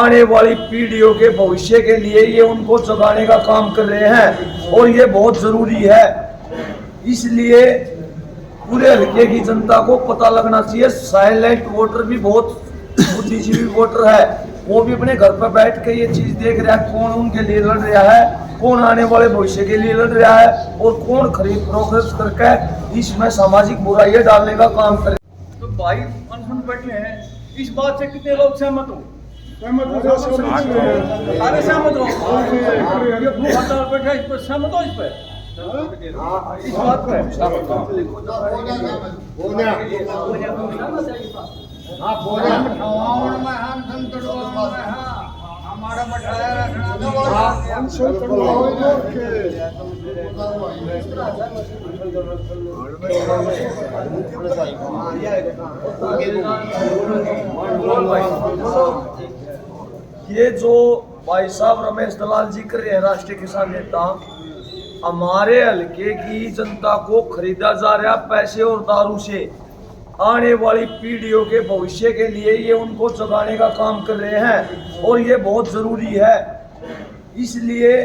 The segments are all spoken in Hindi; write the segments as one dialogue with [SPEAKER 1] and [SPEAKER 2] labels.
[SPEAKER 1] आने वाली पीढ़ियों के भविष्य के लिए ये उनको जगाने का काम कर रहे हैं और ये बहुत जरूरी है। इसलिए पूरे हल्के की जनता को पता लगना चाहिए। साइलेंट वोटर भी बहुत बुद्धिजीवी वोटर है, वो भी अपने घर पर बैठ के ये चीज देख रहा है कौन उनके लिए लड़ रहा है, कौन आने वाले भविष्य के लिए लड़ रहा है और कौन खरीद फरोख्त करके इसमें सामाजिक बुराइयां डालने का काम करे।
[SPEAKER 2] तो भाई अनशन बैठे हैं, इस बात से कितने लोग सहमत हो? सारे सहमत हो? ये भूख हड़ताल बैठा है, इस पर सहमत हो? इस पर इस बात पे
[SPEAKER 1] ये जो भाई साहब रमेश दलाल जी कर रहे हैं, राष्ट्रीय किसान नेता, हमारे हल्के की जनता को खरीदा जा रहा पैसे और दारू से। आने वाली पीढ़ियों के भविष्य के लिए ये उनको जगाने का काम कर रहे हैं और ये बहुत जरूरी है। इसलिए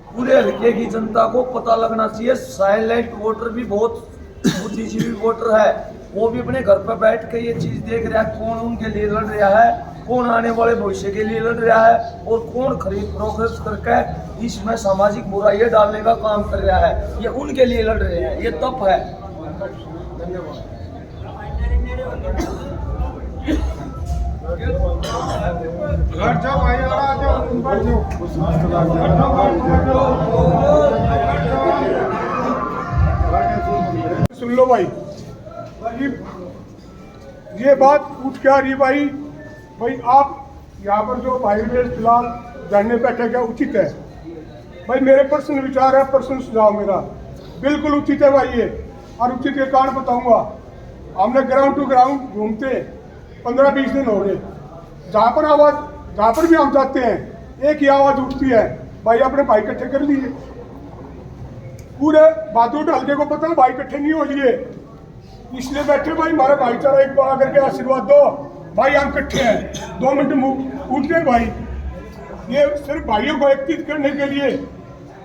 [SPEAKER 1] पूरे हल्के की जनता को पता लगना चाहिए। साइलेंट वोटर भी बहुत बुद्धिजीवी वोटर है, वो भी अपने घर पर बैठ के ये चीज देख रहा है कौन उनके लिए लड़ रहा है, कौन आने वाले भविष्य के लिए लड़ रहा है और कौन खरीद फरोख्त करके इसमें सामाजिक बुराइयां डालने का काम कर रहा है। ये उनके लिए लड़ रहे हैं, ये तप है। धन्यवाद।
[SPEAKER 3] सुन लो भाई, ये बात उठ क्या रही भाई? भाई आप यहाँ पर जो भाई ने फिलहाल जानने बैठे क्या उचित है? भाई मेरे पर्सनल विचार है, पर्सनल सुझाव मेरा बिल्कुल उचित है भाई ये। और उचित के कारण बताऊंगा। हमने ग्राउंड टू ग्राउंड घूमते 15-20 दिन हो गए। जहाँ पर भी हम जाते हैं एक ही आवाज उठती है, भाई अपने भाई इकट्ठे कर लिए। पूरे बादूट हल्के को पता है भाई इकट्ठे नहीं हो लिए, इसलिए बैठे भाई हमारा भाईचारा एक बार करके आशीर्वाद दो भाई, हम इकट्ठे हैं। 2 मिनट उठ गए भाई। ये सिर्फ भाइयों को एकत्रित करने के लिए,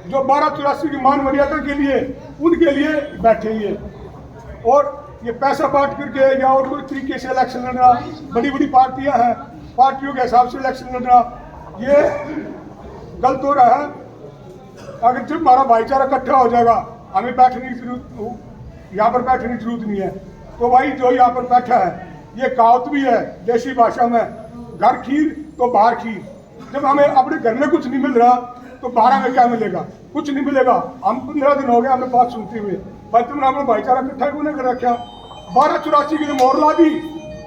[SPEAKER 3] जो 1284 की मान मर्यादा के लिए, उनके लिए बैठे ये। और ये पैसा बांट करके या और कोई तरीके से इलेक्शन लड़ना, बड़ी बड़ी पार्टियां हैं, पार्टियों के हिसाब से इलेक्शन लड़ना, ये गलत हो रहा है। अगर जब हमारा भाईचारा इकट्ठा हो जाएगा, हमें बैठने की जरूरत, यहाँ पर बैठने की जरूरत नहीं है। तो भाई जो यहाँ पर बैठा है, ये कहावत भी है देसी भाषा में, घर खीर तो बाहर खीर। जब हमें अपने घर में कुछ नहीं मिल रहा तो बाहर हमें क्या मिलेगा? कुछ नहीं मिलेगा। हम 15 दिन हो गए हमें बात सुनते हुए, भाई तुमने अपना भाईचारा इकट्ठा क्यों नहीं कर रखा? 1284 की तो मोहर ला दी,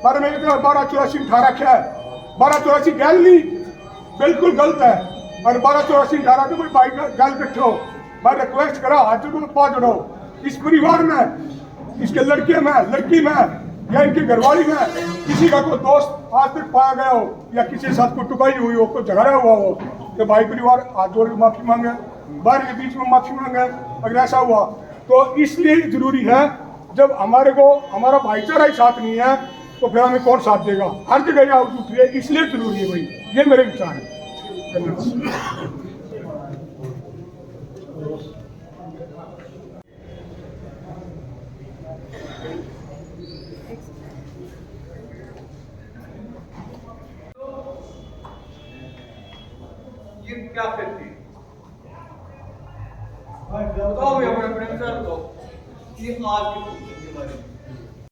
[SPEAKER 3] पर मैंने 1284 उठा रखा है। 1284 गैल ली, बिल्कुल गलत है। और 1284 उठा तो कोई भाई गैल इकट्ठे हो, मैं रिक्वेस्ट करा हाथ को पा जोड़ो। इस परिवार में, इसके लड़के में, लड़की में या इनकी घरवाली में किसी का कोई दोस्त आज तक पाया गया हो या किसी के साथ कोई टुकाई हुई हो, कोई झगड़ा हुआ हो, तो भाई परिवार हाथ जोड़ के माफी मांगे, बाहर के बीच में माफी मांगे। अगर ऐसा हुआ तो इसलिए जरूरी है, जब हमारे को हमारा भाईचारा ही साथ नहीं है तो फिर हमें कौन साथ देगा? हर जगह आउट उठ रही है, इसलिए जरूरी है भाई। ये मेरे विचार है।
[SPEAKER 2] ये क्या करती है? बताओ भी अपने विचार बताओ, ये आज के बारे में।